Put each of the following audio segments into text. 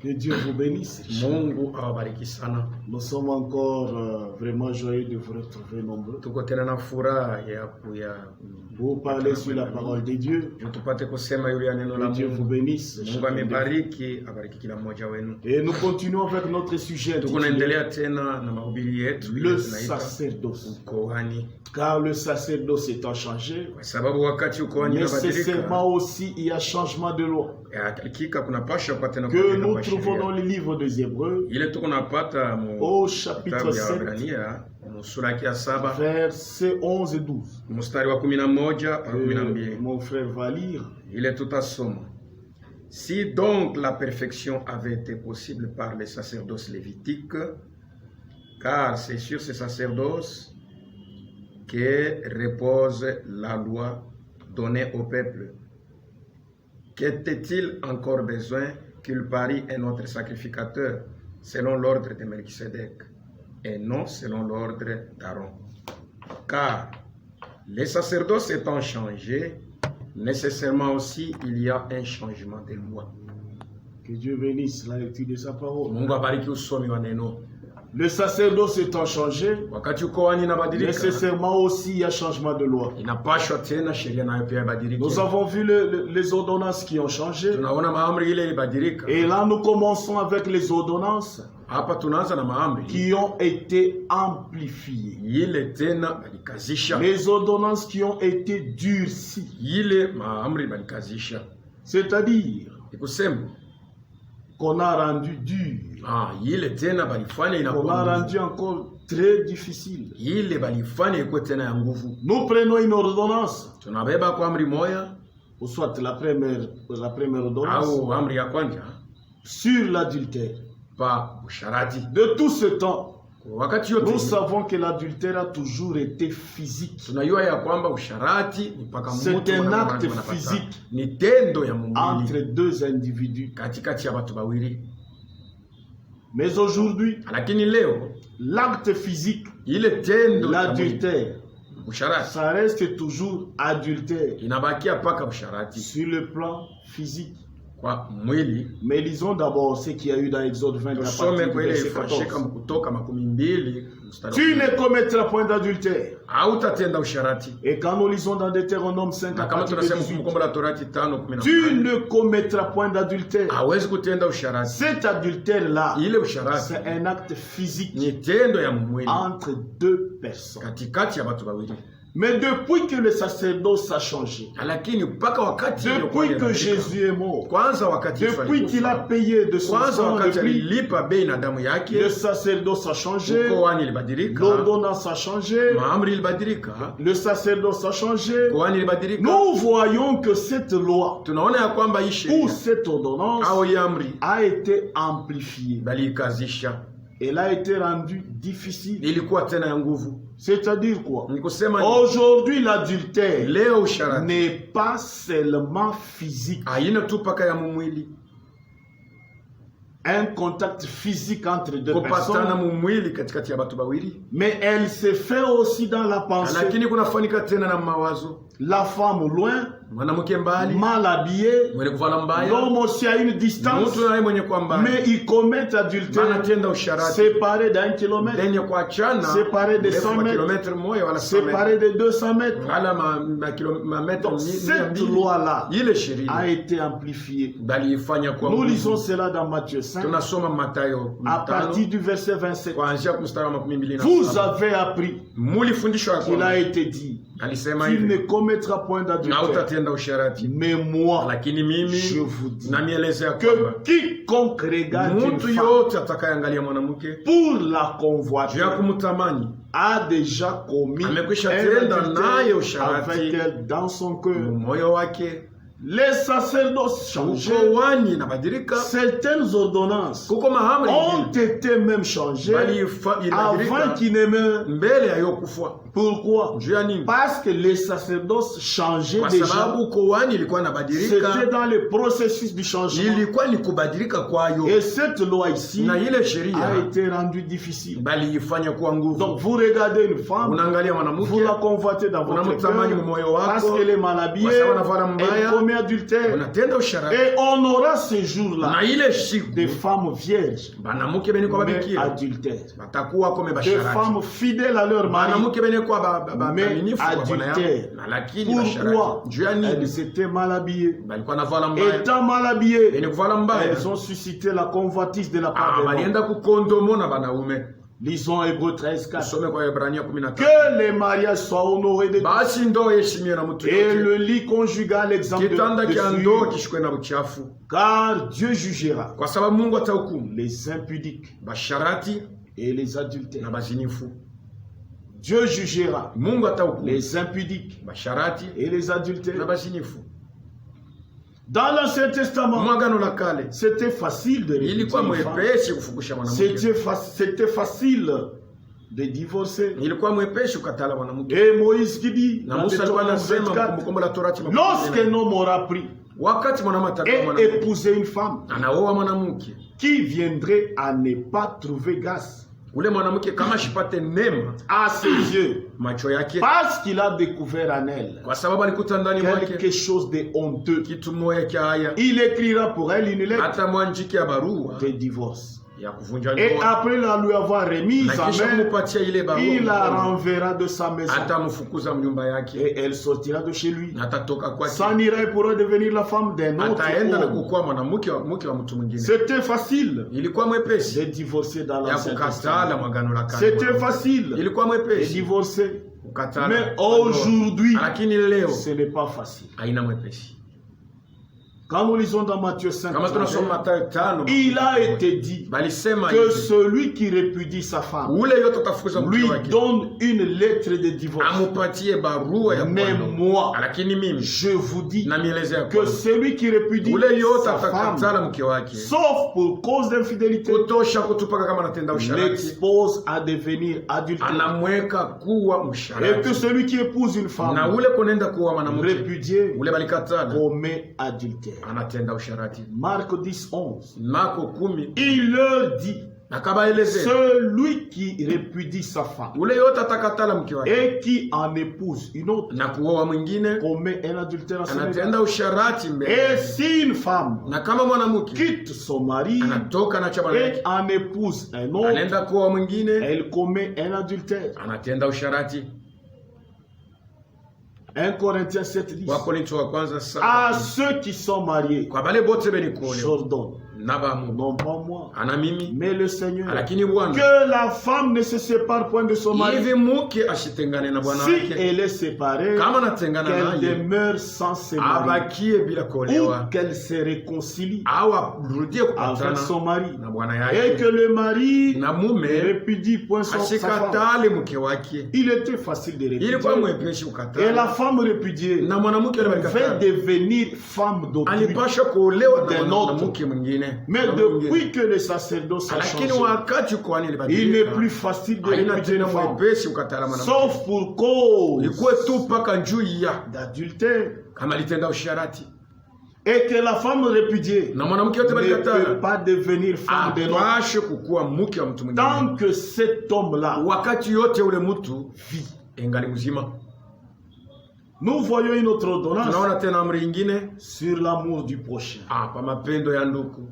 Que Dieu vous bénisse. Mungu awabariki sana. Nous sommes encore vraiment joyeux de vous retrouver nombreux. Tuko tena na furaha ya Vous parlez sur la parole de Dieu. tupate kusema yule ya neno la Que Dieu vous Mungu. bénisse. Mungu amebariki, abariki kila mmoja wenu. Et nous continuons avec notre sujet Tuko intitulé naendelea tena na mahubiri yetu le ile tunaita sacerdoce. ukohani. Car le sacerdoce étant changé, Kwa sababu wakati ukohani unabadilika, nécessairement aussi il y a changement de loi. hakika kunapasha kupata tena Que kubadilika nous kwa trouvons dans sheria. le livre des Hébreux, Ile tuko napata au mu chapitre kitabu ya 7, Waebrania sura ya 7 versets 11 et 12. mstari wa 11 mpaka 12. Mon frère va lire. Il tutasoma. Si donc la perfection avait été possible par les sacerdoces lévitiques, car c'est sur ces sacerdoces que repose la loi donnée au peuple, qu'était-il encore besoin qu'il parie un autre sacrificateur selon l'ordre de Melchisedec et non selon l'ordre d'Aaron? Car les sacerdoces étant changés, nécessairement aussi il y a un changement de loi. Que Dieu bénisse la lecture de sa parole. Mungu abariki usomi wa neno. Le sacerdoce étant changé, Wakati ukohani inabadilika, nécessairement aussi il y a changement de loi. inapashwa tena sheria nayo pia ibadilike. Nous avons vu les ordonnances qui ont changé. Tunaona maamri ile ilibadilika. Et là, nous commençons avec les ordonnances Hapa tunaanza na maamri qui ont été amplifiées. ile tena balikazisha. Les ordonnances qui ont été durcies. Ile maamri balikazisha. C'est-à-dire Ikusema qu'on a rendu dur. ile tena balifanya Qu'on a inakuwa rendu encore très difficile. ile balifanya ikuwe tena ya nguvu. Nous prenons une ordonnance, Tunabeba kwa amri moya ou soit la première ordonnance, au amri ya kwanza sur l'adultère. pa usharati. De tout ce temps, Wakati yote nous savons que l'adultère a toujours été physique. tunajua ya kwamba usharati ni mpaka C'est mtu un mwanadamu acte anapata. physique Ni tendo ya entre mwili deux individus. katikati ya watu wawili. Mais aujourd'hui, Lakini leo l'acte physique, ile tendo ya mwili, l'adultère, usharati ça reste toujours adultère inabakia paka usharati sur le plan physique. kwa mwili. Mais lisons d'abord ce qu'il y a eu dans Exode 20 à Tusome partir du kwa ile verset ifashika 14. Kutoka 12 mstari Tu wa ne commettras point d'adultère. hautatenda usharati. Et quand nous lisons dans Deutéronome 5 Na à kama partir de tunasema 18, Kumbukumbu la Torati 5:18, tu ne commettras point d'adultère. hawezi kutenda usharati. Cet adultère-là, Ile usharati c'est un acte physique ni tendo ya mwili entre deux personnes. katikati ya watu wawili. Mais depuis que le sacerdoce a changé, Lakini mpaka wakati depuis que Jésus est mort, kwanza wakati Yesu depuis qu'il a alikufa, payé de son kwanza sang le wakati prix, alilipa bei na damu le yake, sacerdoce a changé, ukohani ilibadilika, l'ordonnance a changé, maamri ilibadilika, le sacerdoce a changé. ukohani ilibadilika. Nous voyons que cette loi Tunaona ya kwamba hii ou sheria cette ordonnance au hii amri a été amplifiée. balikazisha, Elle a été rendue difficile. ilikuwa tena ya nguvu. C'est-à-dire quoi? Ni kusema Aujourd'hui, l'adultère leo usharati n'est pas seulement physique. haina tu paka ya mumwili, Un contact physique entre deux kupatana personnes, mumwili katikati ya watu wawili, mais elle se fait aussi dans la pensée. lakini kunafanika tena na mawazo. La femme loin, Mwanamke mbali, mal habillée, mwenye kuvala mbaya, l'homme aussi à une distance, mtu naye mwenye kwa mbali, mais ils commettent adultère anatenda usharati séparés d'1 kilomètre, lenye kuachana séparés de 100 mètres, kilomita moja wala 100 séparés de 200 mètres. wala mètre. Donc cette loi-là Ile a sheria été amplifiée. bali ifanya kwa Nous nguvu. lisons cela dans Matthieu 5, Tunasoma Mathayo à 5 partir du verset 27. kuanzia mstari wa 27. Vous avez appris Mulifundishwa qu'il a kwamba été dit, alisema tu ne hivi, commettras point na d'adultère. utatenda usharati. Mais moi, Lakini je mimi vous dis namielezea que kwamba quiconque regarde une mtu femme yote atakayeangalia mwanamke pour la juu ya convoiter kumtamani a déjà commis amekwisha un tenda naye adultère usharati avec elle dans son cœur. moyo wake. Les sacerdoces changés, Ukohani inabadilika, certaines ordonnances kuko maamri ont ingine été même changées bali avant ilibadilika qu'il ne meure. mbele ya yokufa. Pourquoi? Juu ya nini? Parce que les sacerdoces changeaient Kwa déjà. sababu ukohani ilikuwa C'était inabadilika, dans le processus du changement. ilikuwa ni kubadilika kwayo, Et cette loi ici na ile a sheria été rendue difficile. bali ifanya kuwa nguvu. Donc vous regardez une femme, Unaangalia vous mwanamke, la convoitez dans votre unamtamani cœur moyo parce wako qu'elle est mal habillée, kwa sababu anavala elle mbaya, commet commet adultère. unatenda usharati, Et on aura ce jour-là na ile siku des femmes vierges, banamuke bene kwa mais babikira adultères. batakuwa kome Des basharati, femmes fidèles à leur mari, banamuke bene kwa mais baminifu kwa bwana yao, adultères. na lakini Pourquoi? basharati juu ya nini? Elles étaient mal habillées. Balikuwa navala mbaya, Étant mal habillées, bene kuvala mbaya, elles ont suscité la convoitise de la part des hommes. balienda kukondomo na banaume. Lisons Hébreux 13:4. Usome kwa Ibrania 13. Que les mariages soient honorés de Dieu. Basi ndoa heshimiwe na mtu Et yote, le lit conjugal exemple kitanda de cha ndoa dessus, kishikwe na uchafu, car Dieu jugera kwa sababu Mungu atahukumu les impudiques basharati et les na adultères. bazinifu. Dieu jugera Mungu atahukumu les impudiques basharati et les na adultères. bazinifu. Dans l'Ancien Testament, Mwagano la kale c'était facile de répudier ilikuwa une femme. mwepesi kufukusha mwanamke, C'était facile de divorcer. ilikuwa mwepesi kukatala mwanamke. Et Moïse qui dit, Na dans Musa alikuwa Deutéronome anasema 24, Kumbukumbu la Torati lorsqu'un homme aura pris wakati mwanamke atakuwa et mwanamke épousé une femme anaoa mwanamke, qui viendrait à ne pas trouver grâce ule mwanamke kama shipate neema à ses yeux, macho yake, parce qu'il a découvert en elle kwa sababu alikuta ndani mwake quelque chose de honteux, kitu moya cha haya, il écrira pour elle une lettre hata mwanjiki ya barua de divorce. ya kuvunja Et ndoa, après la lui avoir remise na en kisha main, kumupatia ile barua, il la renverra de sa maison atamfukuza mnyumba yake et elle sortira de chez lui. na atatoka kwake, S'en ira et pourra devenir la femme d'un autre ataenda na homme. kukuwa mwanamke mke wa mtu mwingine. C'était facile Ilikuwa mwepesi de divorcer dans ya l'Ancien kukatala Testament. mwagano la kale, C'était facile ilikuwa de mwepesi divorcer. kukatala, Mais aujourd'hui, lakini leo ce n'est pas facile. haina mwepesi. Quand nous lisons dans Matthieu 5, Kama tunasoma Mathayo 5, il a été dit balisema que hivi, celui qui répudie sa femme ule yote atafukuza mke lui wake, donne une lettre de divorce. amupatie barua ya Mais kuondoa. moi, Lakini mimi je vous dis na mielezea que kwamba celui qui répudie ule yote sa femme, atakatala mke wake, sauf pour cause d'infidélité, kutosha kutupaka kama anatenda usharati, l'expose à devenir adultère. anamweka kuwa Et que msharati, celui qui épouse une na femme ule kunaenda kuwa mwanamke répudiée ule balikatala commet adultère. anatenda usharati. Marc 10:11. Marko 10 Il leur dit, akabaelezea celui qui répudie sa femme ule yote atakatala mke wake et qui en épouse une autre na kuoa mwingine commet un adultère en son anatenda égard. usharati Et mbele. si une femme Na kama mwanamke quitte son mari anatoka na chama et yake en épouse un autre, anaenda kuoa mwingine elle commet un adultère. anatenda usharati. 1 Corinthiens 7:10. Wakorintho wa kwanza À 7. ceux qui sont mariés, Kwa bale bote beni kuolewa j'ordonne, na bamu non pas moi, ana mimi, mais le Seigneur, lakini Bwana que la femme ne se sépare point de son mari. hivi mke asitengane na bwana Si wake, elle est séparée, kama anatengana qu'elle naye demeure sans se marier, abakie bila ou kuolewa qu'elle se réconcilie au arudie avec kupatana son mari, na bwana et yake, que le mari na ne mume répudie point sa femme. asikatale mke wake. Il était facile de Ilikuwa répudier. mwepesi Et la kukatala, femme répudiée na mwanamke yule devait alikatala devenir femme d'autrui. alipasha kuolewa na D'un mwanamke mwingine. Mais na mwingine. depuis que le sacerdoce a Lakini changé, wakati kwani il n'est ilibadilika, plus facile de haina répudier tena une femme, mwepesi kukatala mwanamke, sauf pour cause ikuwe tu mpaka njuu ya d'adultère. kama litenda usharati, Et que la femme répudiée na mwanamke yote ne peut balikatala pas devenir femme de l'autre apashe kukuwa mke wa mtu mwingine, tant que cet homme-là wakati yote ule mtu engali mzima. Nous voyons une autre ordonnance Tunaona tena amri ingine sur l'amour du prochain. pa mapendo ya ndugu.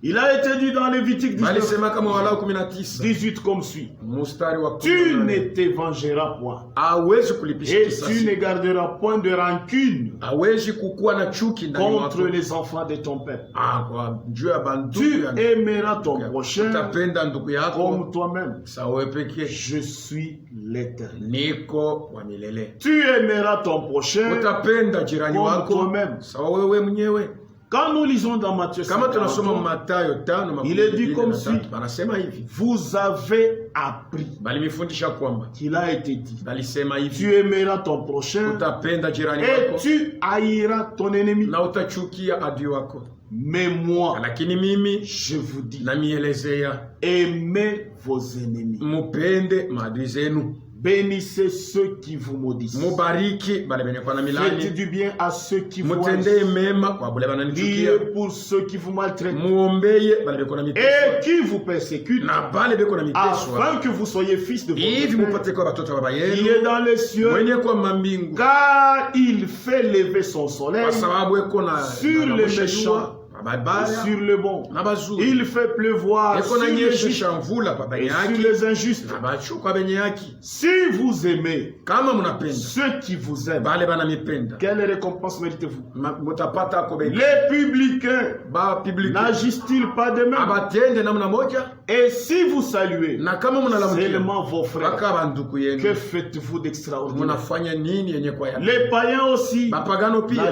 Il a été dit dans Lévitique 19, Balisema kama Walawi 19 18 comme suit. mstari wa Tu 18, ne te vengeras point hawezi kulipisha et tu kisasi, ne garderas point de rancune hawezi kukuwa na chuki ndani contre mwako. les enfants de ton peuple. Kwa juu ya bandugu Tu ya aimeras ton prochain utapenda ndugu yako comme toi-même. sawa pekee. Je suis l'Éternel. Niko wa milele. Tu aimeras ton prochain. Utapenda jirani Comme wako toi-même. sawa wewe mwenyewe. Quand nous lisons dans Matthieu Kama tunasoma 5, Mathayo 5 il est dit comme suit. Banasema hivi, vous avez appris balimifundisha kwamba, qu'il a été dit, balisema hivi, tu aimeras ton prochain utapenda jirani et wako tu haïras ton ennemi. na utachukia adui wako. Mais moi, Lakini mimi je vous dis, namielezea, aimez vos ennemis. mupende maadui zenu. Bénissez ceux qui vous maudissent. Mubariki bale benye kwa na milani. Faites du bien à ceux qui vous Mutendee haïssent. mema kwa bale bananichukia. Priez pour ceux qui vous maltraitent. Muombeye bale beko na Et miteswa. qui vous persécutent. Na bale beko na miteswa. Afin que vous soyez fils de Hivi votre mupate Père kwa batoto wa baba qui yenu. est dans les cieux. Mwenye kwa mambingu. Car il fait lever son soleil Kwa sababu eko na sur les méchants et babaya sur les bons. na bazuri. Il fait pleuvoir Eko sur na les nyesha justes shamvula kwa et benye sur haki les injustes. na bachu kwa benye haki. Si vous aimez Kama munapenda ceux qui vous aiment, bale banamipenda quelle récompense méritez-vous? mutapata ko benye. Les publicains Ba public n'agissent-ils pas de même? abatende namna moja. Et si vous saluez Na kama munalamukia seulement vos frères, baka banduku yenu que faites-vous d'extraordinaire? munafanya nini yenye kwa ya Les païens aussi bapagano pia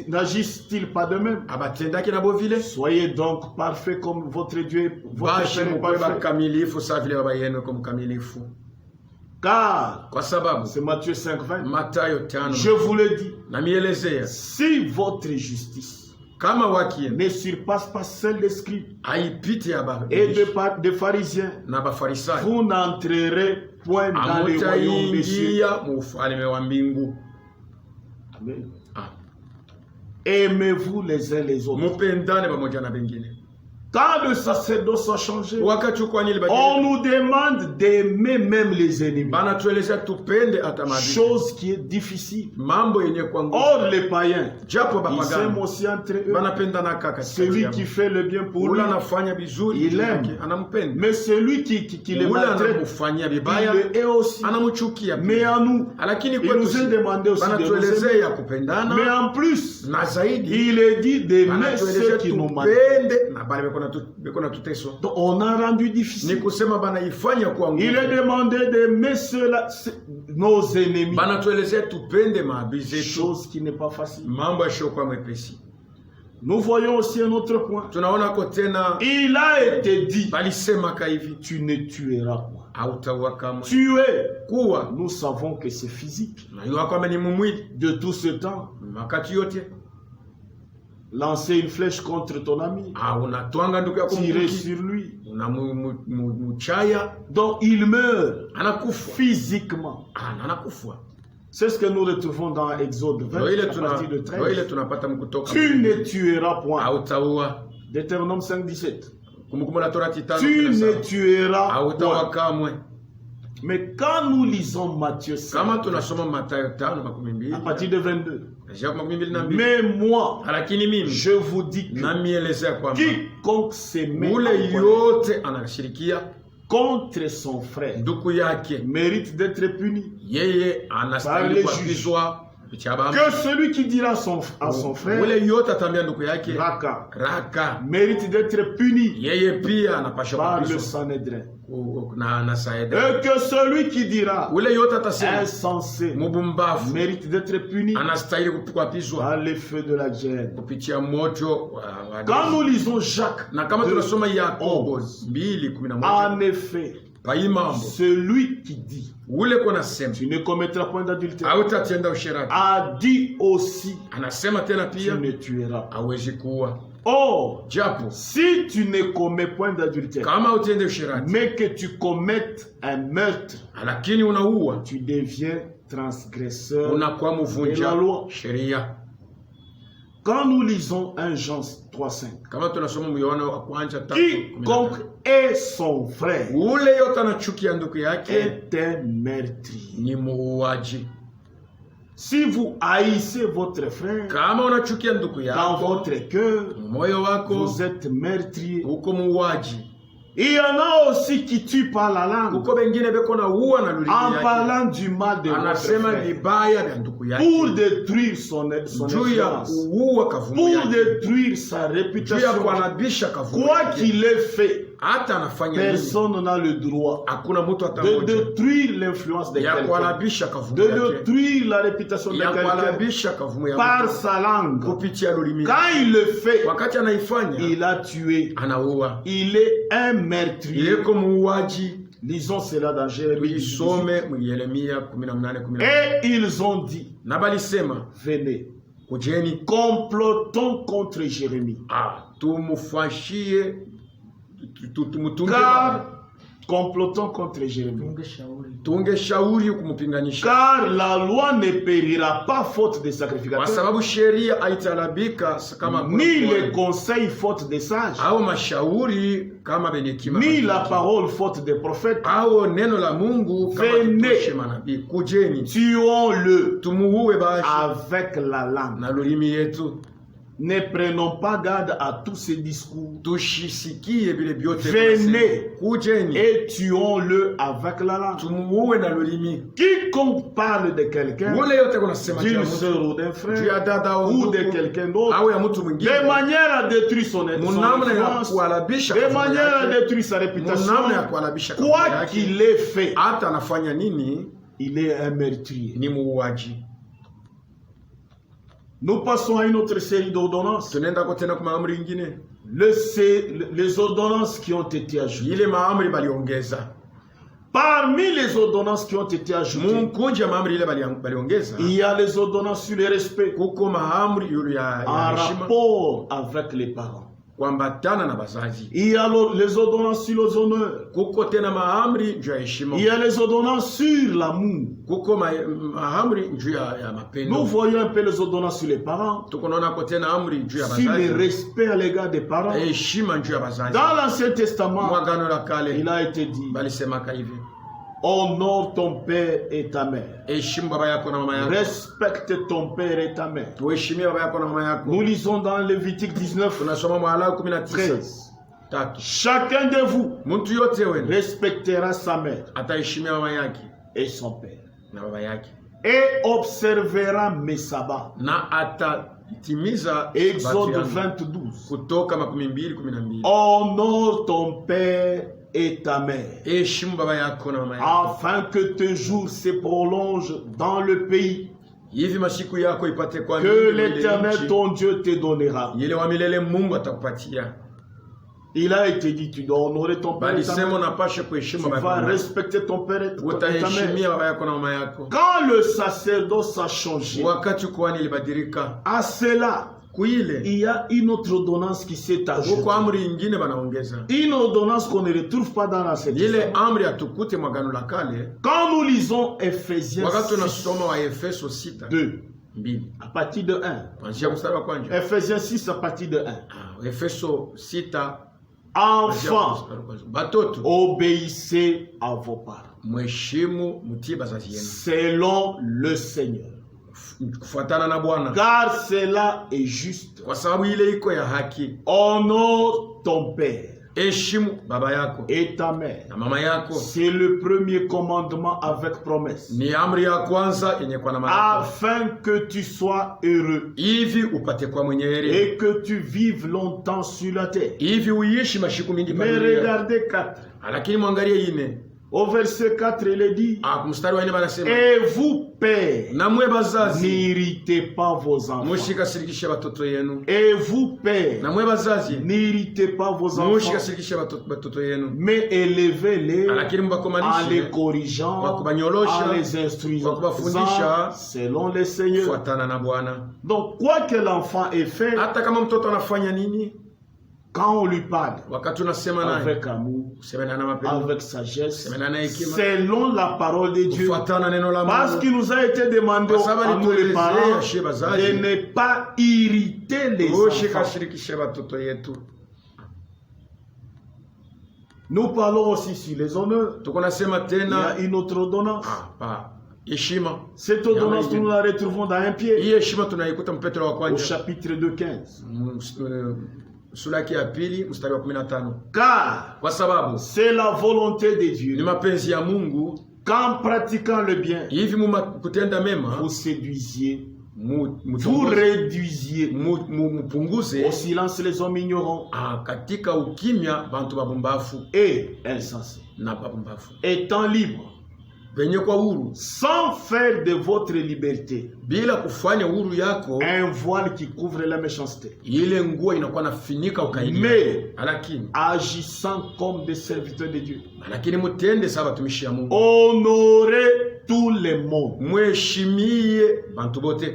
n'agissent-ils pas de même? abatendaki na bo vile. Soyez donc parfaits comme votre Dieu, votre Bashi Père est mukwe parfait. bakamilifu sa vile baba yenu kwa mkamilifu. Car, Kwa sababu c'est Matthieu 5:20, Matayo 5 je vous le dis, na mielezea si votre justice kama waki yenu ne surpasse pas celle des scribes haipiti ya ba et des pharisiens, na bafarisayo, vous n'entrerez point dans le royaume des cieux. amutaingia mu ufalme wa mbingu. Amen. Ah. Aimez-vous les uns les autres. Mupendane pamoja na bengine. Quand le sacerdoce a changé, Wakati kwa nini on badilika? nous demande d'aimer même les ennemis. Bana tueleza tupende hata maadui. Chose qui est difficile. Mambo yenye kwa nguvu. Or, les païens, Japo ils s'aiment bapagano aussi entre eux. banapendana kaka. Celui qui fait le bien pour lui, ula anafanya vizuri il aime. anampenda. mais celui qui le Ula maltraite, anamfanyia il vibaya le hait aussi. anamchukia. Mais en nous, Lakini il kwetu nous est demandé aussi de nous banatuelezea aimer. ya kupendana. Mais en plus, Na zaidi il est dit d'aimer banatuelezea ceux qui nous maltraitent. tupende na bale beko na tuteswa. Donc, on a rendu Ni difficile. kusema banaifanya kwa nguvu. Il est demandé d'aimer ceux-là, nos ennemis. Banatuelezea tupende maadui zetu. Chose qui n'est pas facile. Mambo yashokuwa mwepesi. Nous voyons aussi un autre point. Tunaona ko tena Il a été dit, balisema ka hivi tu ne tueras point. hautaua kamwe. Tuer, Kuwa nous savons que c'est physique. najua kwamba ni mumwili. De tout ce temps, Makati yote lancer une flèche contre ton ami, unatwanga ndugu yako tirer mkuki, sur lui. unamuchaya Donc il meurt anakufa. physiquement. Anakufa. C'est ce que nous retrouvons dans Exode 20, à partir de Ndio ile 13. tunapata mkutoka. Tu ne tueras point. Hautaua. Deutéronome 5, 17. Kumbukumbu la Torati 5:17. Tu ne tueras Hautaua point. kamwe. Mais quand nous lisons Matthieu 5, Kama tunasoma Mathayo 5:12. à partir de 22, Japo 22. mais moi, Lakini mimi je vous dis que namielezea kwamba quiconque se met ule en colère yote anashirikia contre son frère ndugu yake, mérite d'être puni. yeye Par anastahili les kuapizwa kupitia baba. Que celui qui dira à son frère, Ule yote atambia ndugu yake Raka, mérite d'être puni yeye pia anapasha par le kuapizwa Sanhédrin. na saida. Et que celui qui dira Ule yote atasema insensé mubumbavu mérite d'être puni anastahili kuapizwa par les feux de la gêne. kupitia moto wa Quand nous lisons Jacques, na kama tunasoma Yakobo 11, 2:11 en effet, paimambo celui qui dit ule kwa nasema tu ne commettras point d'adultère hautatenda usherati, a dit aussi anasema tena tu pia ne tueras. hawezi kuua. Or, Japo si tu ne commets point d'adultère, kama utende usherati mais que tu commettes un meurtre, lakini unaua, tu deviens transgresseur unakuwa de la mvunja loi. sheria. Quand nous lisons 1 Jean 3,5, Kama tunasoma Yohana wa kwanza 3:15, quiconque est son frère ule yote anachukia ndugu yake est un meurtrier. ni muuaji. Si vous haïssez votre frère Kama unachukia ndugu dans yako votre cœur, moyo wako, vous êtes meurtrier. uko muuaji. Il y en a aussi qui tuent par la langue Uko bengine beko na uwa na lulimi en yake, parlant du mal de votre anasema frère vibaya vya ndugu pour yake détruire son juu ya influence, kuua kavumu pour yake, détruire sa juu ya réputation. kuharibisha kavumu Quoi yake. qu'il ait fait, Hata anafanya nini, personne n'a le droit hakuna mtu de atamoja détruire l'influence de ya quelqu'un, kuharibisha kavumu de yake, détruire la réputation de ya quelqu'un kuharibisha kavumu ya par mtu sa langue. kupitia lulimi Quand yake. il le fait, Wakati anaifanya il a tué. anaua, Il est un meurtrier. ileko muuaji. Lisons cela dans Jérémie 18. Tuisome Yeremia 18:18. Et ils ont dit, Na balisema venez, kujeni, complotons contre Jérémie. tumufashie tumutunge Car complotant contre Jérémie. tunge shauri kumupinganisha, Car la loi ne périra pas faute de kwa sacrificateurs, sababu sheria haitalabika kama ni les conseils faute des sages, au mashauri kama benye hekima, ni la parole faute des prophètes. au neno la Mungu kama Venez. tutoshe manabii. Kujeni Tuons-le tumuue bashi avec la langue. na lulimi yetu, Ne prenons pas garde à tous ces discours. tushisikie vile vyote. Venez. Kujeni Et tuons-le avec la langue. tumuue na lulimi. Quiconque parle de quelqu'un, Wale yote kunasema d'une kia sœur ou d'un juu ya frère, dada au ou de ndugu quelqu'un d'autre, au ya mtu mwingine, de manière à détruire son munamna ya influence, kualabisha de kazi manière à yake, détruire sa réputation, munamna ya kualabisha kazi quoi yake, qu'il ait fait, hata anafanya nini, il est un meurtrier. ni muuaji. Nous passons à une autre série d'ordonnances. Tunaenda kwa tena kwa maamri ingine, Les ordonnances qui ont été ajoutées. ile maamri baliongeza. Parmi les ordonnances qui ont été ajoutées, Munkunji ya maamri ile baliongeza, il y a les ordonnances sur le respect kuko maamri yule ya en heshima rapport avec les parents. kuambatana na bazazi. Il y a les ordonnances sur les honneurs. Kuko tena maamri juu ya heshima. Il y a les ordonnances sur l'amour. Kuko maamri juu ya mapendo. Nous voyons un peu les ordonnances sur les parents, Tuko naona kwa tena amri juu ya sur le bazazi, respect à l'égard des parents. heshima juu ya bazazi. Dans l'Ancien Testament, Mwagano la kale il a été dit, balisemaka hivi, honore ton père et ta mère. heshimu baba yako na mama yako. Respecte ton père et ta mère. Tuheshimie baba yako na mama yako. Nous lisons dans Lévitique 19, Tunasoma Walawi 19 13. tatu. Chacun de vous Mtu yote wenu respectera sa mère ataheshimia mama yake et son père na baba yake, et observera mes sabbats. na atatimiza Exode sabato yangu. 20:12. Kutoka 12:12. Honore ton père et ta mère, Heshimu baba yako na mama yako, afin que tes jours se prolongent dans le pays hivi masiku yako ipate kwa que mingi l'Éternel nchi, ton Dieu te donnera. ile wa milele Mungu atakupatia. Il a été dit, tu dois honorer ton père et ta Balisema mère. unapasha Tu kuheshimu baba vas yako, respecter ton père et ta mère. utaheshimia baba yako na mama yako. Quand le sacerdoce a changé, Wakati kuhani ilibadilika, à cela, kuile il y a une autre ordonnance qui s'est ajoutée. huko amri ingine banaongeza, Une ordonnance qu'on ne retrouve pas dans l'Ancien ile Testament. amri atukute mwagano la kale. Quand nous lisons Ephésiens Wakati 6, tunasoma wa Efeso 6:2 à partir de 1. kuanzia mstari wa kwanza. Ephésiens 6 à partir de 1. Efeso 6 Enfants, batoto obéissez à vos parents, mheshimu mtii bazazi yenu selon le Seigneur. kufuatana na Bwana, Car cela est juste. kwa sababu ile iko ya haki. Honore ton père Heshimu baba yako et ta mère. na mama yako, C'est le premier commandement avec promesse, ni amri ya kwanza yenye kwa na maana, afin que tu sois heureux hivi upate kwa mwenye heri, et que tu vives longtemps sur la terre. hivi uishi mashiku mingi pa Mais dunia. regardez 4. Lakini mwangalie ine, Au verset 4, il est dit, mstari wa 4 banasema, et vous, pères, na mwe bazazi n'irritez pas vos enfants. mushikasirikishe batoto yenu, Et vous, pères, na mwe bazazi n'irritez pas vos enfants, mushikasirikishe batoto yenu, mais élevez-les lakini en mbakomanishe les corrigeant, kwa kubanyolosha, en les instruisant kwa kubafundisha selon le Seigneur. fuatana na Bwana. Donc, quoi que l'enfant ait fait, Hata kama mtoto anafanya nini, quand on lui parle wakati unasema naye, avec amour, semena na mapendo, avec sagesse, semena na hekima, selon la parole de Dieu, fuatana neno la parce Mungu, qu'il nous a été demandé Kwa sababu à nous les alituelezea parents shie bazazi, de ne pas irriter les enfants. ushikashirikishe batoto yetu. Nous parlons aussi sur les honneurs. Tuko nasema Il y tena a une autre ordonnance. heshima. Cette ordonnance, nous la retrouvons dans 1 Pierre, Hii heshima tunaikuta Petro wa au kwanza chapitre 2, 15. sura yake ya pili mstari wa 15. Car Kwa sababu c'est la volonté de ni Dieu mapenzi ya Mungu, qu'en pratiquant le bien, hivi kutenda mema, vous séduisiez, vous mupunguze réduisiez au silence les hommes ignorants katika ukimya bantu babumbafu et insensés, na babumbafu, étant libres, venye kwa huru, sans faire de votre liberté bila kufanya huru yako un voile qui couvre la méchanceté, ile nguo inakuwa nafinika ukaidi, mais lakini agissant comme des serviteurs de Dieu. mutende sawa batumishi ya Mungu. Honorez tout le monde, Mheshimie bantu bote,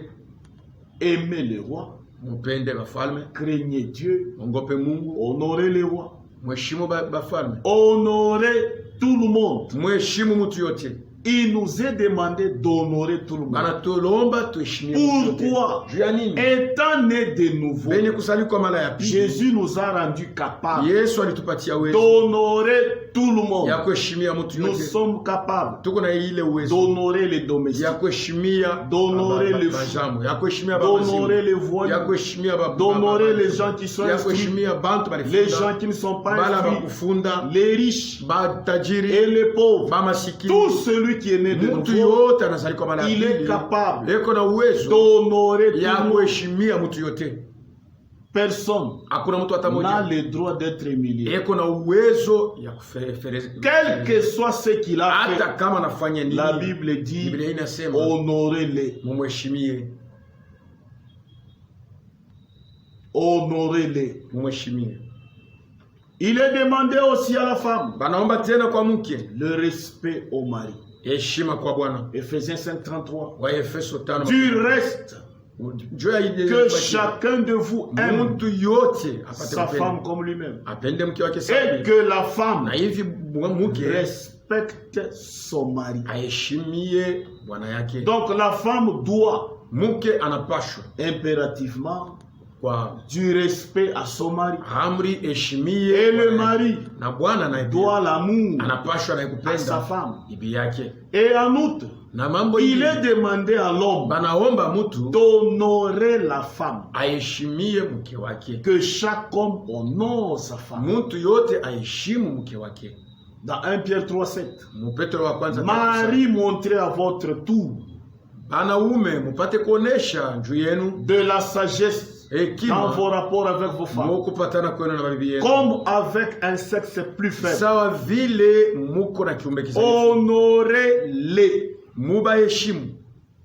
aimez le roi, mupende bafalme, craignez Dieu, ongope Mungu, honorez les rois, Mheshimu bafalme. Honorer tout le monde. Mheshimu mtu yote. Il nous est demandé d'honorer tout le monde. Banatolomba tuheshimie mtu yote. Pourquoi? Juu ya nini? Étant né de nouveau, Benye kusali kwa mara ya pili. Jésus nous a rendu capables Yesu alitupatia uwezo d'honorer tout le monde. ya kuheshimia mtu Nous yote. sommes capables Tuko na ile uwezo d'honorer les ya domestiques, kuheshimia d'honorer les fous, bajamu, ya kuheshimia d'honorer les ya voyous, kuheshimia d'honorer les gens qui sont ya instruits, kuheshimia bantu les gens qui ne sont pas bala instruits, bakufunda les riches batajiri et les pauvres. bamasikini. Tout celui qui est né de Mtu nouveau, yote anazali kwa mara ya il est pili capable eko na uwezo d'honorer tout ya le monde. kuheshimia mtu yote. Personne Hakuna mtu hata n'a mmoja le droit d'être humilié. eko na uwezo ya kufereza. Quel que soit ce qu'il a Hata fait, kama anafanya nini, la Bible dit Biblia inasema honorez-les. mumheshimie, Honorez-les. mumheshimie. Il est demandé aussi à la femme Banaomba tena kwa mke le respect au mari. heshima kwa Bwana. Ephésiens 5:33. Wa Efeso 5. Du reste, que chacun de vous aime mtu yote apate sa femme kupenda, comme lui-même. apende mke wake Et sawa, que la femme na hivi mke respecte son mari. aheshimie bwana yake. Donc la femme doit Mke anapashwa impérativement kwa du respect à son mari. amri heshimie Et le bwana yake. mari Na bwana naye doit l'amour anapashwa na à sa kupenda femme. bibi yake. Et en outre, Na mambo il hili est demandé à l'homme banaomba mtu d'honorer la femme. aheshimie mke wake. Que chaque homme honore sa femme. Mtu yote aheshimu mke wake. Dans 1 Pierre 3:7. Petro wa kwanza Marie, montrez à votre tour banaume mupate kuonesha juu yenu de la sagesse dans hekima vos rapports avec vos femmes, mukupatana kwenu na bibi yenu, comme avec un sexe plus faible. sawa vile muko na kiumbe kizaifu. Honorez-les. Mubaheshimu.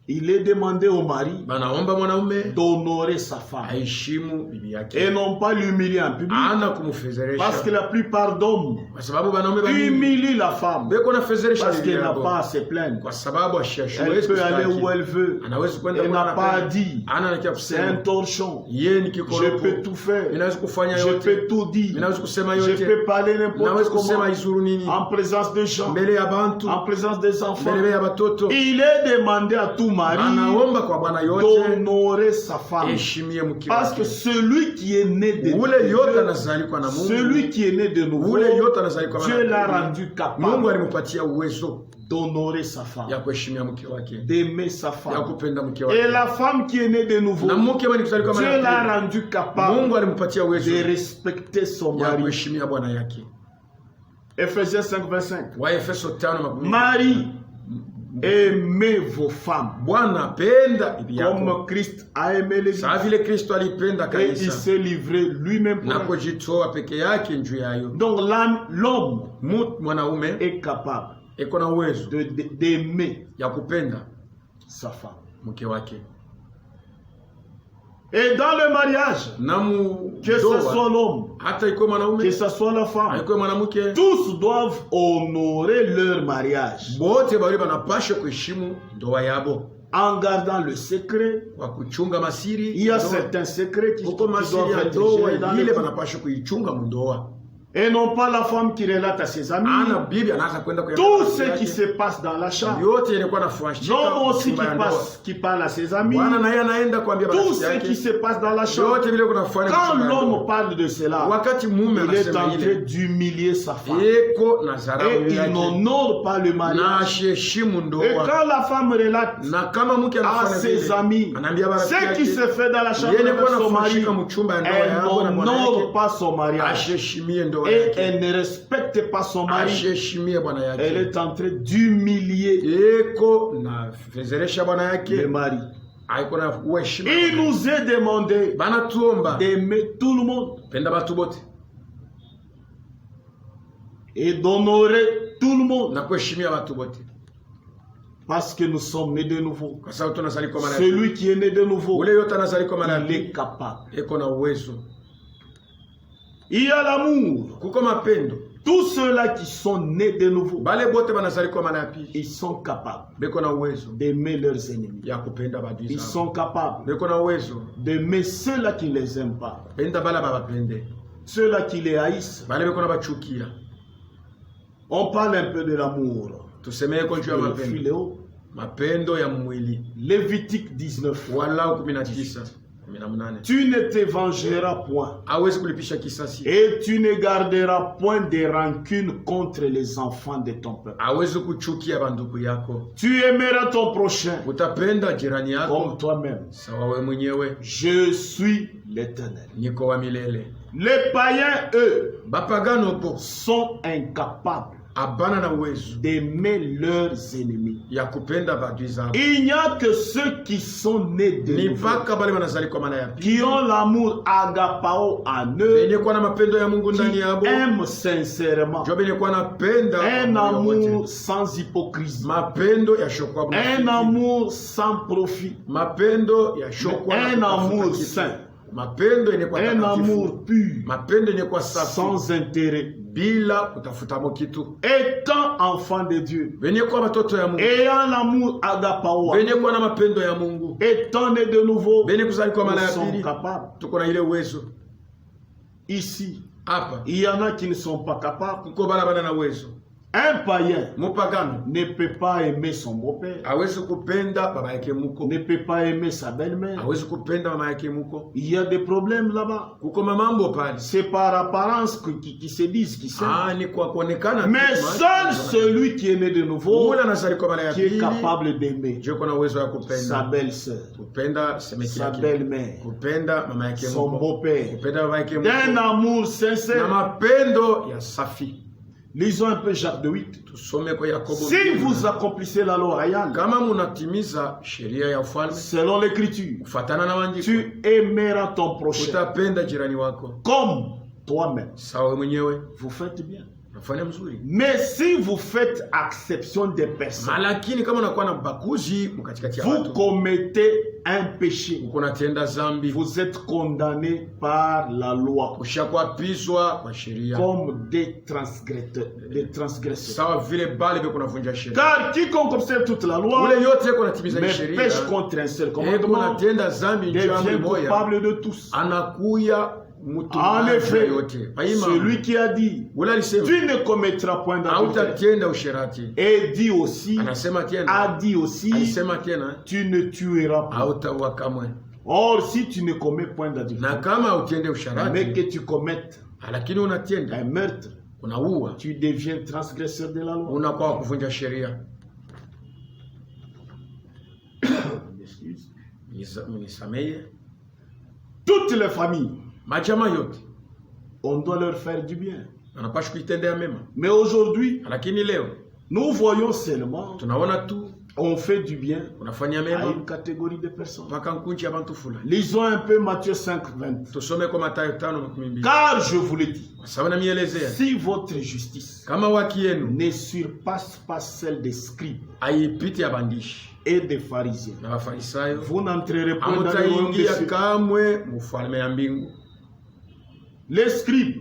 Il est demandé au mari Banaomba mwanaume d'honorer sa femme aheshimu bibi yake, et non pas l'humilier en public. ana Parce que kumfezeresha, la plupart d'hommes kwa sababu banaume banini humilient la femme beko na fezeresha parce bibi qu'elle n'a yako, pas à se plaindre. kwa sababu Elle ashashawezi peut aller où kustaki, elle veut. anawezi kwenda Elle kwa n'a pas anapenda, dit ana nakia c'est un kusema torchon. yeye ni Je kikoropo, peux tout faire. inaweza kufanya Je yote, peux tout dire. inaweza kusema Je yote, peux parler n'importe inaweza comment. kusema izuru nini En présence des gens, mbele ya bantu, en présence des enfants. mbele ya batoto. Il est demandé à tout mari Anaomba kwa bwana yote d'honorer sa femme. heshimie mke Parce que wake. celui qui est né de Ule yote Dieu, anazalikwa na Mungu, celui qui est né de nouveau, ule yote anazalikwa na Dieu l'a Mungu. rendu Mungu capable alimpatia uwezo d'honorer sa femme, ya kuheshimia mke wake, d'aimer sa ya femme. kupenda mke Et wake. la femme qui est née de nouveau, Na mke mwenye kuzaliwa Dieu mara ya l'a pili, rendu capable Mungu alimpatia uwezo de respecter son ya mari. kuheshimia bwana yake. Ephésiens 5:25. Wa Efeso 5:10. Marie, aimez vos femmes Bwana penda bibi yako comme Christ a aimé l'église sawa vile Kristo alipenda et il kanisa s'est livré lui-même pour na elle. kujitoa peke yake juu yayo. Donc l'homme Mwanaume est capable eko na uwezo d'aimer ya kupenda sa femme. mke wake. Et dans le mariage, Na que ce soit l'homme, hata iko mwanaume que ce soit la femme, haiko mwanamke, tous doivent honorer leur mariage bote bawili banapasha kuheshimu ndoa yabo en gardant le secret. kwa kuchunga masiri. Il y a ndoa. certains secrets qui Kuko masiri doivent ya être ndoa gérés dans ile le couple. banapasha kuichunga mundoa. Et non pas la femme qui relate à ses amis Ana bibi anaanza kwenda kwa tout ce qui se passe dans la chambre. yote ilikuwa nafashika. L'homme aussi qui parle à ses amis. Bwana naye anaenda kuambia Tout basi ce yake. qui se passe dans la chambre. Yote vile kunafanya Quand kwa l'homme parle de cela, wakati mume il est en anasema train ile d'humilier sa femme. eko na zarau Et il yake n'honore pas le na mariage. ashiheshimu Et ndoa. quand la femme relate Na kama mke à anafanya ses vile amis anaambia barafiki ce qui yake se fait dans la chambre yeye avec kwa son mari, nafashika mchumba ya ndoa elle yako na bwana n'honore yake, pas son mariage. ashiheshimie ndoa Et yake, elle ne respecte pas son mari. ashiheshimie bwana Elle yake, est en train d'humilier eko na fezeresha bwana le yake, mari. haiko na uheshima. Il nous est demandé Bana tuomba d'aimer tout le monde penda batu bote et d'honorer tout le monde na kuheshimia batu bote, parce que nous sommes nés de nouveau. kwa sababu tunazali kwa mara ya pili. Celui qui est né de nouveau, Ule yote anazali kwa mara ya il est pili capable. eko na uwezo. Il y a l'amour. Kuko mapendo, Tous ceux-là qui sont nés de nouveau, bale bote banazali kwa mara ya pili ils sont capables beko na uwezo d'aimer leurs ennemis. ya kupenda badui Ils zao, sont capables beko na uwezo d'aimer ceux-là qui ne les aiment pas. penda bala babapende. ceux-là qui les haïssent. bale beko na bachukia. On parle un peu de l'amour. Tusemeye kwa juu ya Le mapendo. philéo. Mapendo ya mwili. Lévitique 19. Wala 19. 18. Tu ne te vengeras point. Hawezi kulipisha kisasi. Et tu ne garderas point de rancune contre les enfants de ton peuple. Hawezi kuchukia bandugu yako. Tu aimeras ton prochain Utapenda jirani yako comme toi-même. sawa wewe mwenyewe. Je suis l'Éternel. Niko wa milele. Les païens, eux, Bapagano po sont incapables abana na uwezo d'aimer leurs ennemis. ya kupenda badui zao. Il n'y a que ceux qui sont nés de Ni nouveau, mpaka bale wanazali kwa mara ya pili. qui ont l'amour agapao en eux, Benye kwa na mapendo ya Mungu ndani qui yabo. aiment sincèrement. Jo benye kwa napenda Un kwa moyo wote. amour sans hypocrisie. Mapendo ya shokwa Un mnafiki. amour sans profit. Mapendo ya shokwa Un na amour kutafuta kitu. saint. Mapendo yenye kwa Un takatifu. amour pur. Mapendo yenye kwa safi. Sans intérêt. Bila kutafuta kitu. Étant enfant de Dieu. Benye kwa watoto ya Mungu. Ayant l'amour agapao. Benye kwa na mapendo ya Mungu. Étant nés de nouveau. Benye kuzali kwa mara Nous ya sommes pili. capables. Tuko na ile uwezo. Ici, Hapa. il y en a qui ne sont pas capables. Kuko bala bana na uwezo. Un païen Mupagano ne peut pas aimer son beau-père, hawezi kupenda baba yake muko. ne peut pas aimer sa belle-mère. Hawezi kupenda mama yake muko. Il y a des problèmes là-bas. Kuko mambo pale. C'est par apparence qui se disent qu'ils s'aiment. Ah, ni kwa kuonekana. Mais seul celui qui est né de nouveau, Ula nazali kwa mara ya qui est pili. capable d'aimer Je kuna uwezo wa sa kupenda. belle-sœur, Kupenda semeki sa yake. belle-mère, Kupenda mama yake son muko. beau-père, Kupenda baba yake d'un muko. amour Na sincère. mapendo ya safi. Lisons un peu Jacques de 8. Tusome kwa Yakobo. Si vous accomplissez la loi royale, Kama munatimiza sheria ya ufalme selon l'écriture, kufuatana na maandiko, tu aimeras ton prochain utapenda jirani wako comme toi-même. sawa mwenyewe. Vous faites bien. Unafanya mzuri. Mais si vous faites exception des personnes, Lakini kama unakuwa na bakuzi mkatikati ya vous watu, commettez un péché. uko natenda zambi, Vous êtes condamné par la loi ushakwapizwa kwa sheria, comme des transgresseurs. sawa vile bale beko navunja sheria. Car quiconque observe toute la loi, Ule yote yako natimiza mais sheria, pêche contre un seul eko commandement, natenda zambi njia devient moja, coupable de tous. anakuya mtu En effet, yote. Paima, celui qui a dit, ule alisema tu ne commettras point d'adultère, hautatenda usherati, et dit aussi, anasema tena, a dit aussi, alisema tena tu ne tueras pas. hautaua kamwe. Or, si tu ne commets point Na d'adultère, kama hautende mais usharati, que tu commettes lakini unatenda, un meurtre, unaua, tu deviens transgresseur de la loi. unakuwa kuvunja sheria. Excuse. Mnisamehe. Toutes les familles, Majama yote on doit leur faire du bien. wanapaswa kuitendea mema, Mais aujourd'hui, lakini leo nous voyons seulement, tunaona tu on fait du bien unafanya à mema une catégorie de personnes. mpaka nkunchi ya bantu fulani. Lisons un peu Matthieu 5, 20. Tusome kwa Mathayo 5:12. Car je vous le dis, Kwa sababu namielezea si votre justice kama waki yenu ne surpasse pas celle des scribes haipiti ya bandishi et des pharisiens, na Wafarisayo, vous n'entrerez point dans le royaume des hamutaingia cieux. kamwe mufalme ya mbingu. Les scribes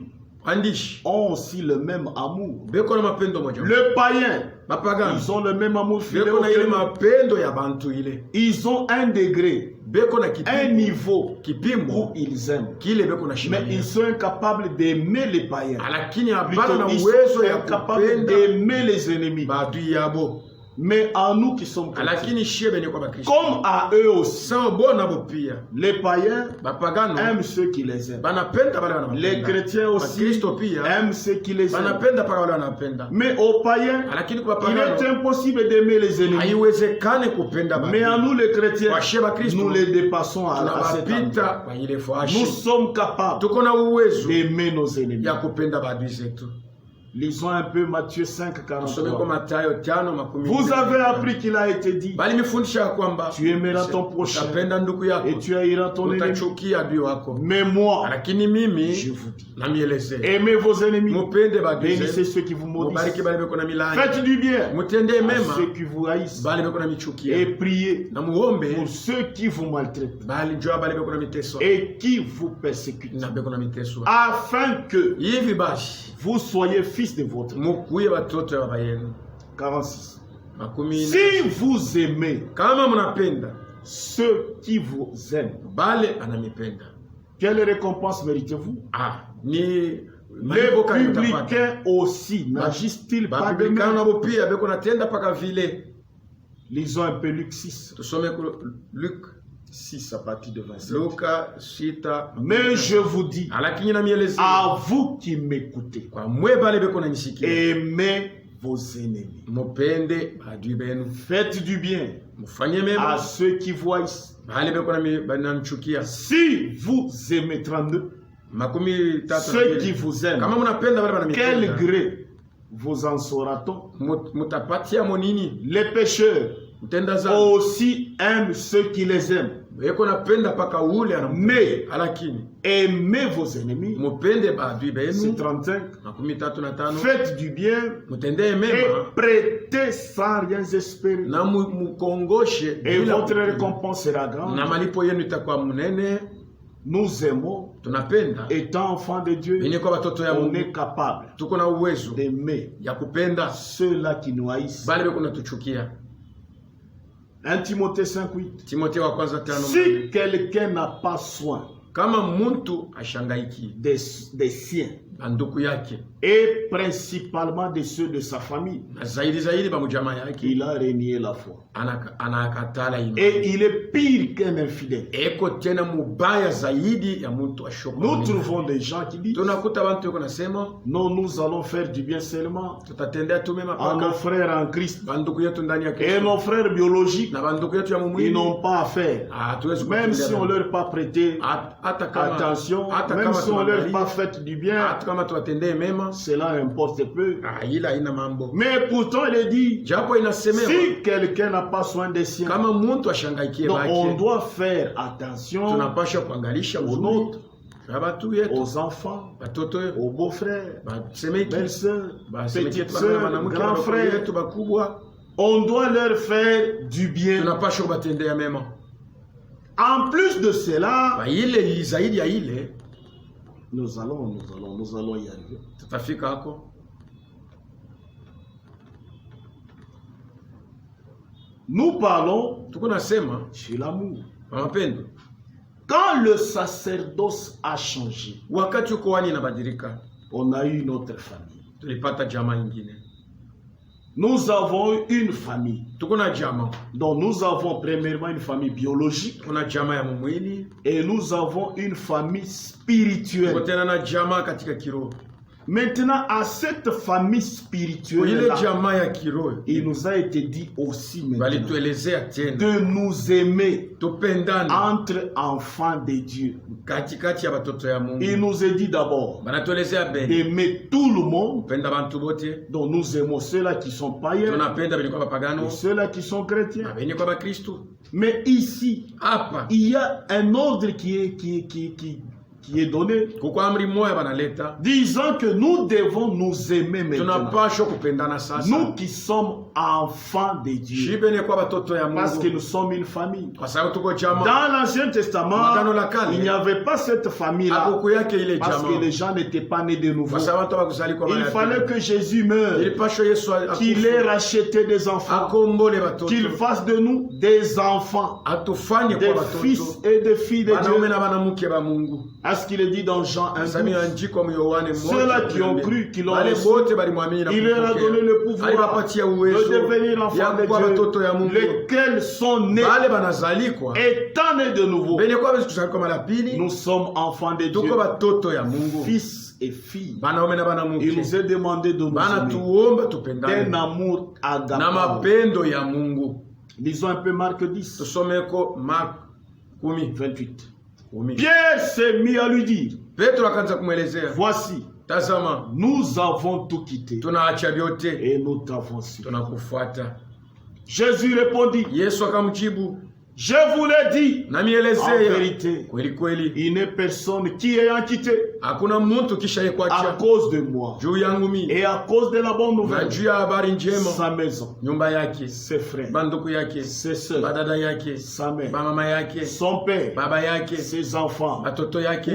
Bandishi ont aussi le même amour. beko na mapendo moja, Le païen, bapagani ils ont le même amour beko fidèle. na ile mapendo ya bantu ile, Ils ont un degré, beko na un kipimo, niveau où kipimo ils aiment. kile beko na Mais shimamia, ils sont incapables d'aimer les païens. lakini hapana na Plutôt, ils uwezo sont ya incapables kupenda d'aimer les ennemis. badui yabo. Mais à nous qui sommes chrétiens, Lakini shie benye kwa Bakristo comme à eux aussi, sawa bona bo pia les païens bapagano aiment ceux qui les aiment. banapenda pale Les wanapenda, chrétiens aussi Bakristo pia aiment ceux qui les aiment. banapenda pale wale wanapenda. Mais aux païens, Lakini kwa il est pagano impossible d'aimer les ennemis. haiwezekane kupenda Mais à badui. nous les chrétiens, Kwa shie Bakristo nous les dépassons à cet endroit. tunabapita kwa ile Nous fashi. sommes capables Tuko na uwezo d'aimer nos ennemis. ya kupenda badui zetu. Lisons un peu Matthieu 5, Tusome kwa 43. Mathayo 5:12. Vous avez appris qu'il a été dit, Bali nifundisha ya kwamba tu aimeras ton prochain utapenda ndugu et yako, tu haïras ton ennemi. utachukia adui wako. Mais moi, Lakini mimi je vous dis, namielezea, aimez vos ennemis, mupende badui bénissez zetu, ceux qui vous mubariki maudissent, bali beko na milani, faites du bien mutendee à mema ceux qui vous haïssent bali beko na michukia, et priez na muombe pour ceux qui vous maltraitent bali njoo bali beko na miteso et qui vous persécutent, na beko na miteso, afin que hivi basi vous soyez fils de votre Dieu. mukuye watoto wa baba yenu. 46. 14. Si vous aimez Kama mnapenda ceux qui vous aiment, bale anamipenda, Quelle récompense méritez-vous? Les publicains aussi n'agissent-ils pas de même? Lisons un peu Luc 6. Luc 6 à partir de 27. Mais je vous dis, à vous qui m'écoutez, aimez vos ennemis. Faites du bien à ceux qui voient. Si vous aimez 32, ceux qui vous aiment, quel gré vous en saura-t-on? Les pécheurs aussi aiment ceux qui les aiment. Mais aimez vos ennemis. C'est 35. Faites du bien et prêtez sans rien espérer. Et votre récompense sera grande. Nous aimons, étant enfants de Dieu, on est capable d'aimer ceux-là qui nous haïssent. 1 Timothée 5:8. Si quelqu'un n'a pas soin des siens, et principalement de ceux de sa famille, il a renié la foi. Et il est pire qu'un infidèle. Nous trouvons des gens qui disent, non, nous allons faire du bien seulement à nos frères en Christ. Et nos frères biologiques, ils n'ont pas à faire. Même si on ne leur a pas prêté attention, même si on ne leur a pas fait du bien, cela importe peu. Mais pourtant il dit, si quelqu'un n'a pas soin des siens, donc on doit faire attention aux nôtres, aux enfants, aux beaux-frères, belles-sœurs, petites sœurs, grands frères. On doit leur faire du bien. En plus de cela, nous allons y arriver. Nous parlons sur l'amour. Quand le sacerdoce a changé, on a eu une autre famille. Nous avons une famille. Donc nous avons premièrement une famille biologique et nous avons une famille spirituelle. Maintenant, à cette famille spirituelle, il nous a été dit aussi de nous aimer entre enfants de Dieu. Il nous est dit d'abord d'aimer tout le monde. Donc nous aimons ceux-là qui sont païens et ceux-là qui sont chrétiens. Mais ici, il y a un ordre qui est donné, disant que nous devons nous aimer maintenant. Nous qui sommes enfants de Dieu, parce que nous sommes une famille. Dans l'Ancien Testament, il n'y avait pas cette famille-là, parce que les gens n'étaient pas nés de nouveau. Il fallait que Jésus meure, qu'il ait racheté des enfants, qu'il fasse de nous des enfants, des fils et des filles de Dieu. Est-ce qu'il est dit dans Jean 1, ceux-là qui ont cru, qui l'ont reçu, il leur a donné le pouvoir de devenir enfants de Dieu, lesquels sont nés, étant nés de nouveau. Nous sommes enfants de Dieu, fils et filles. Il nous est demandé de nous aimer d'un amour agapé. Lisons un peu Marc 10, 28. Pierre s'est mis à lui dire, voici, nous avons tout quitté et nous t'avons suivi. Jésus répondit, je vous l'ai dit, en vérité, il n'est personne qui ayant quitté à cause de moi et à cause de la bonne nouvelle sa maison, ses frères, ses soeurs, sa mère, son père, ses enfants,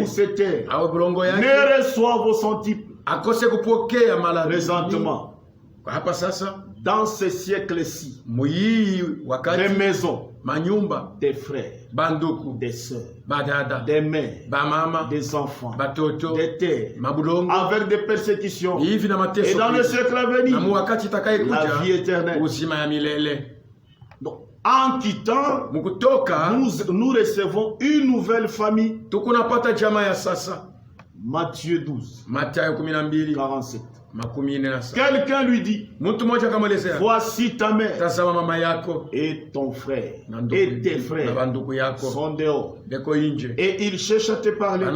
ou ses terres, ne reçoivent au centuple présentement hapa sasa, dans ce siècle-ci, des maisons, manyumba, des frères, banduku, des sœurs, badada, des mères, bamama, des enfants, batoto, des terres, mabulongo, avec des persécutions. Et dans le siècle à venir, la vie éternelle. Donc, en quittant, nous recevons une nouvelle famille. Matthieu 12, 47. Quelqu'un lui dit, voici ta mère et ton frère et tes frères sont dehors et il cherche à te parler.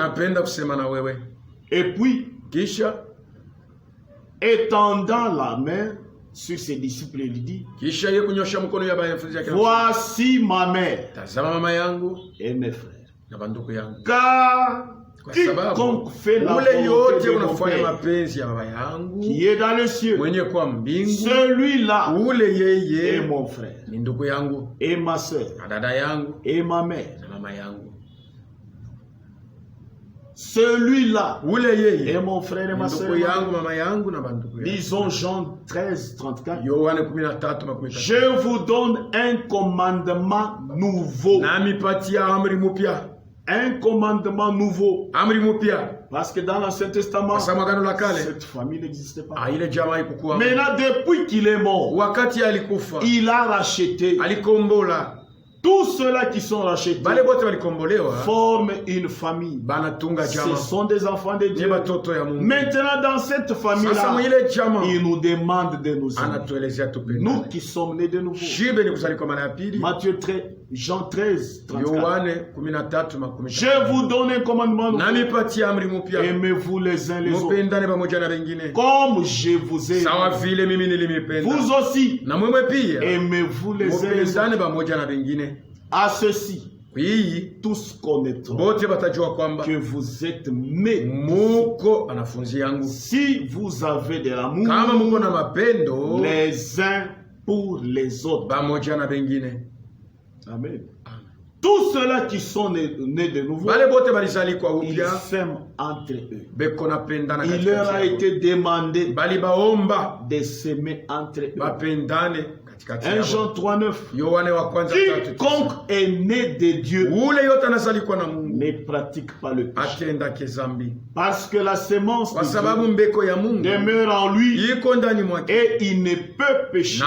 Et puis, étendant la main sur ses disciples, il dit, voici ma mère et mes frères. Car quiconque fait la volonté de mon Père qui est dans le ciel, celui-là est mon frère et ma soeur et ma mère. Celui-là est mon frère et ma soeur. Disons Jean 13, 34. Je vous donne un commandement nouveau. Un commandement nouveau. Parce que dans l'Ancien Testament, cette famille n'existait pas. Maintenant, depuis qu'il est mort, il a racheté. Tous ceux-là qui sont rachetés forment une famille. Ce sont des enfants de Dieu. Maintenant, dans cette famille-là, il nous demande de nous aimer. Nous qui sommes nés de nouveau. Matthieu 13, Jean 13, 34. Je vous donne un commandement nouveau. Aimez-vous les uns les autres. Comme je vous aime. Vous aussi. Aimez-vous les uns les autres. À ceci, tous connaîtront que vous êtes mes si vous avez de l'amour les uns pour les autres. Amen. Tous ceux-là qui sont nés de nouveau, ils s'aiment entre eux. Il leur a été demandé de s'aimer entre eux. 1 Jean 3, 9. Quiconque est né de Dieu ne pratique pas le péché. Parce que la semence de Dieu demeure en lui et il ne peut pécher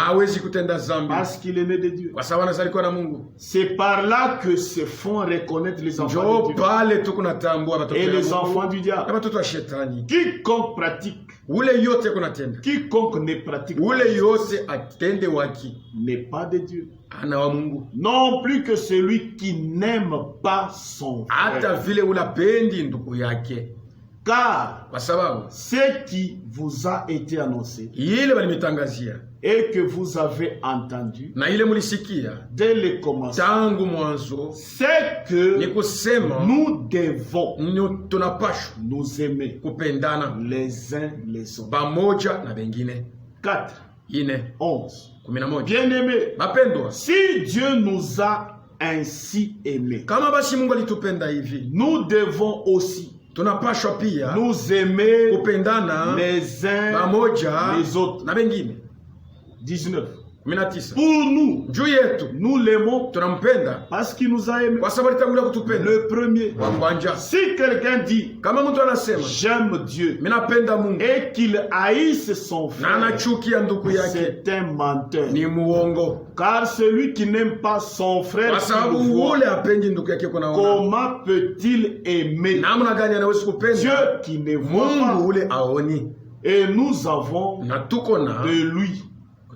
parce qu'il est né de Dieu. C'est par là que se font reconnaître les enfants de Dieu et les enfants du diable. Quiconque pratique, quiconque ne pratique pas n'est pas de Dieu. Non plus que celui qui n'aime pas son frère. Car ce qui vous a été annoncé et que vous avez entendu dès le commencement, c'est que nous devons nous aimer les uns les autres. 4. 11. Bien-aimés, si Dieu nous a ainsi aimés, nous devons aussi nous aimer les uns les autres. 19. Pour nous, nous l'aimons parce qu'il nous a aimés. Le premier. Si quelqu'un dit j'aime Dieu et qu'il haïsse son frère, c'est un menteur. Car celui qui n'aime pas son frère, comment peut-il aimer Dieu qui ne voit pas? Et nous avons de lui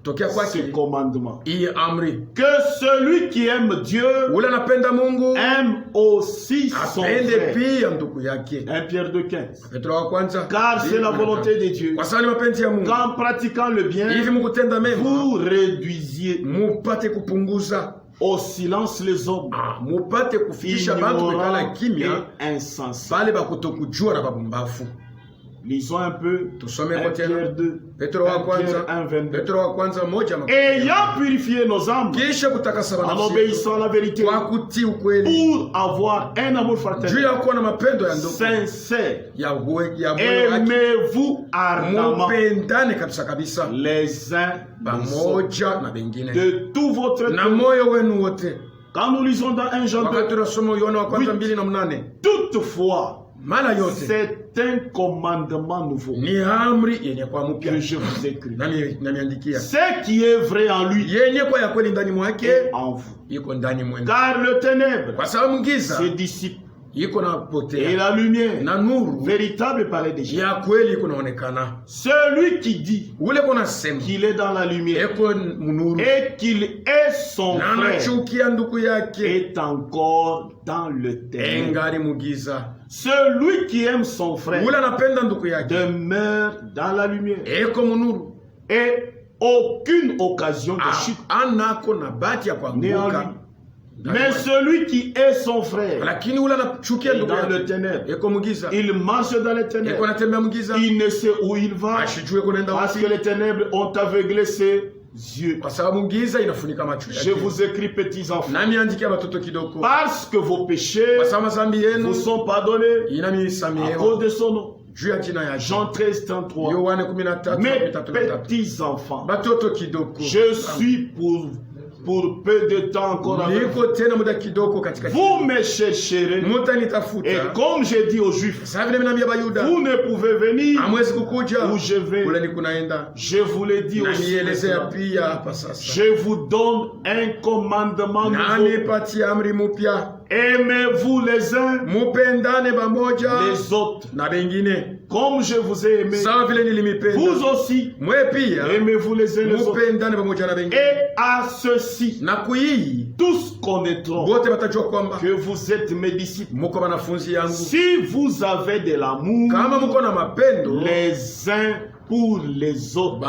ce commandement, que celui qui aime Dieu aime aussi son frère. 1 Pierre 2, 15. Car c'est la volonté de Dieu qu'en pratiquant le bien, vous réduisiez au silence les hommes ignorants et insensés. Lisons un peu. 1 Pierre 2. Petro wa kwanza moja. Ayant purifié nos âmes en obéissant à la vérité pour avoir un amour fraternel sincère, aimez-vous ardemment les uns de tout votre cœur. Quand nous lisons dans 1 Jean 2, toutefois, c'est un commandement nouveau que je vous écris. Ce qui est vrai en lui est en vous. Car le ténèbre se dissipe et la lumière véritable paraît déjà. Celui qui dit qu'il est dans la lumière et qu'il est son frère est encore dans le ténèbre. Celui qui aime son frère demeure dans la lumière et aucune occasion de chute n'est en lui. Mais celui qui est son frère est dans le ténèbre. Il marche dans les ténèbres. Il ne sait où il va parce que les ténèbres ont aveuglé ses yeux. Je vous écris, petits enfants, parce que vos péchés vous sont pardonnés à cause de son nom. Jean 13, 33. Mes petits enfants, je suis pour peu de temps encore avec vous. Vous me chercherez. Et comme j'ai dit aux Juifs, vous ne pouvez venir où je vais. Je vous l'ai dit aussi. Je vous donne un commandement nouveau. Aimez-vous les uns les autres. Comme je vous ai aimé, vous aussi aimez-vous les uns les autres. Et à ceci, tous connaîtront que vous êtes mes disciples si vous avez de l'amour les uns pour les autres.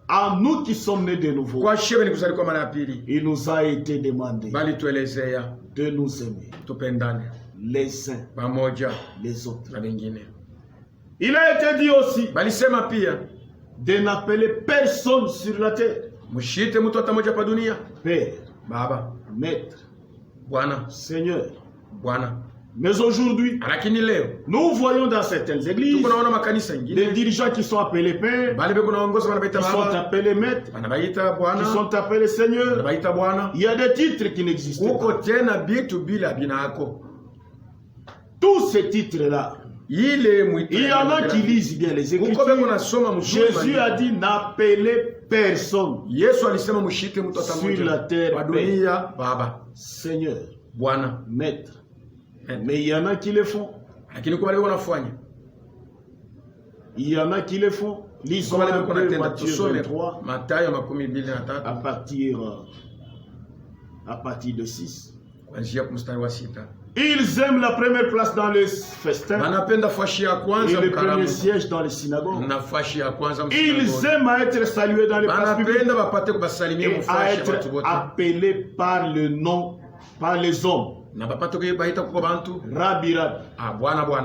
À nous qui sommes nés de nouveau, il nous a été demandé de nous aimer les uns les autres. Il a été dit aussi de n'appeler personne sur la terre Père, Maître, Seigneur. Mais aujourd'hui, nous voyons dans certaines églises des dirigeants qui sont appelés Père, qui sont appelés Maître, qui sont appelés Seigneur. Il y a des titres qui n'existent pas. Tous ces titres-là, il y en a qui lisent bien les Écritures. Jésus a dit n'appelez personne sur la terre Père, Seigneur, Maître. Mais il y en a qui le font. Il y en a qui le font. Lisons Matthieu 23 à partir de 6. Ils aiment la première place dans les festins et le premier siège dans les synagogues. Ils aiment à être salués dans les places publiques et à être appelés par le nom, par les hommes. Rabbi, Rabbi.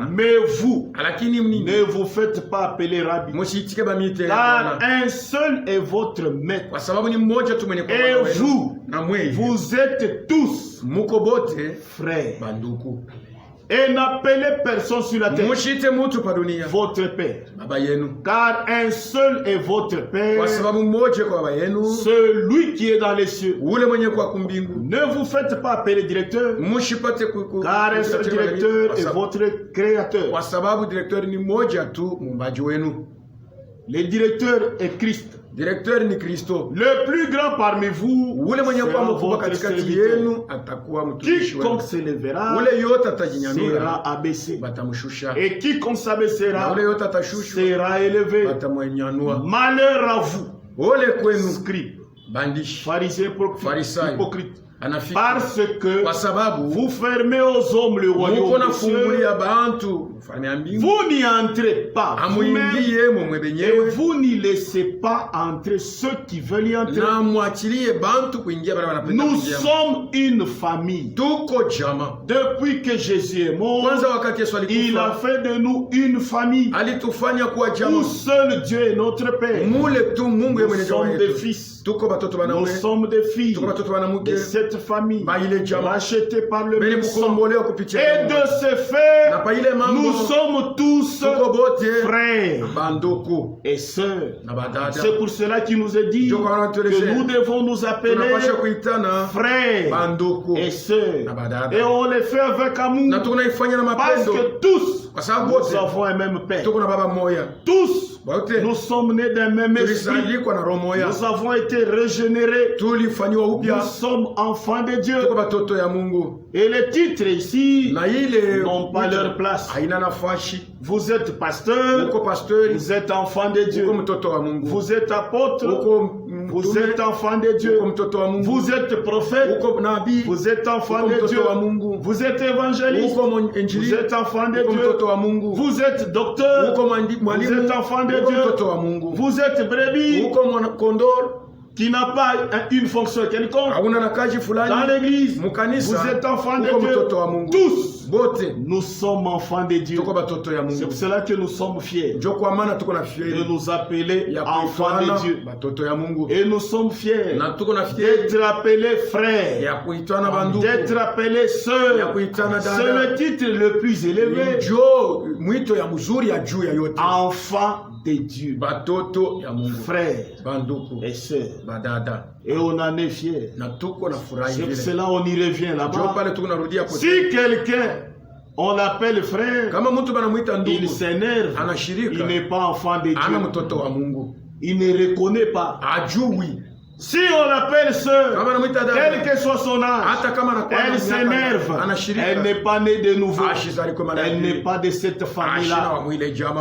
Mais vous, ne vous faites pas appeler Rabbi, car un seul est votre maître. Et vous êtes tous frères. Et n'appelez personne sur la terre votre Père, car un seul est votre Père, celui qui est dans les cieux. Ne vous faites pas appeler directeur, car un seul directeur est votre créateur. Le directeur est Christ. Le plus grand parmi vous sera votre serviteur. Quiconque s'élèvera sera abaissé, et quiconque s'abaissera sera élevé. Malheur à vous, scribes, pharisiens hypocrites, Parce que vous fermez aux hommes le royaume des cieux. Vous n'y entrez pas vous-même et vous n'y laissez pas entrer ceux qui veulent y entrer. Nous sommes une famille. Depuis que Jésus est mort, il a fait de nous une famille où seul Dieu est notre Père. Nous sommes des fils. Nous sommes des filles de cette famille rachetée par le même sang. Et de ce fait, nous sommes tous frères et sœurs. C'est pour cela qu'il nous est dit que nous devons nous appeler frères et sœurs. Et on les fait avec amour. Parce que tous, nous avons un même Père. Tous, nous sommes nés d'un même esprit. Nous avons été régénérés. Nous sommes enfants de Dieu. Et les titres ici n'ont pas leur place. Vous êtes pasteur, vous êtes enfant de Dieu. Vous êtes apôtre, vous êtes enfant de Dieu. Vous êtes prophète, vous êtes enfant de Dieu. Vous êtes évangéliste, vous êtes enfant de Dieu. Vous êtes docteur, vous êtes enfant de Dieu. Vous êtes brebis qui n'a pas une fonction quelconque dans l'église. Vous êtes enfants de Dieu. Tous, nous sommes enfants de Dieu. C'est pour cela que nous sommes fiers de nous appeler enfants de Dieu. Et nous sommes fiers d'être appelés frères, d'être appelés sœurs. C'est le titre le plus élevé. Enfants de Dieu, frères et sœurs. Et on en est fiers. C'est pour cela on y revient là-bas. Si quelqu'un on l'appelle frère, il s'énerve, il n'est pas enfant de Dieu, il ne reconnaît pas. Si on l'appelle sœur, quel que soit son âge, elle s'énerve, elle n'est pas née de nouveau, elle n'est pas de cette famille-là.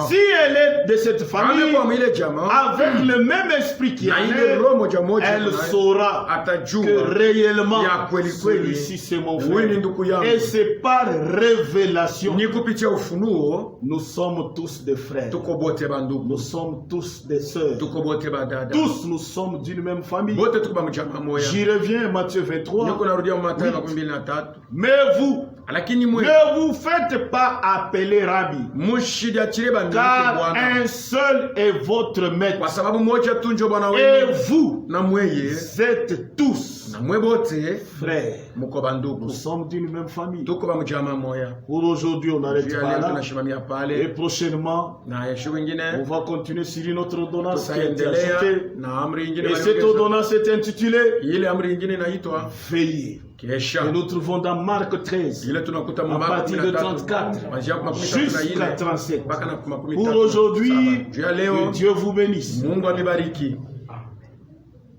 Si elle est de cette famille, avec le même esprit qui en elle saura que réellement celui-ci c'est mon frère. Et c'est par révélation. Nous sommes tous des frères. Nous sommes tous des sœurs. Tous nous sommes d'une même famille. J'y reviens, Matthieu 23. Mais vous, ne vous faites pas appeler Rabbi, car un seul est votre maître. Et vous êtes tous frères. Nous sommes d'une même famille. Pour aujourd'hui, on arrête là. Et prochainement, on va continuer sur une autre ordonnance qui est ajoutée. Et cette ordonnance est intitulée Veillez. Et nous trouvons dans Marc 13, à partir de 34 jusqu'à 37. Pour aujourd'hui, que Dieu vous bénisse.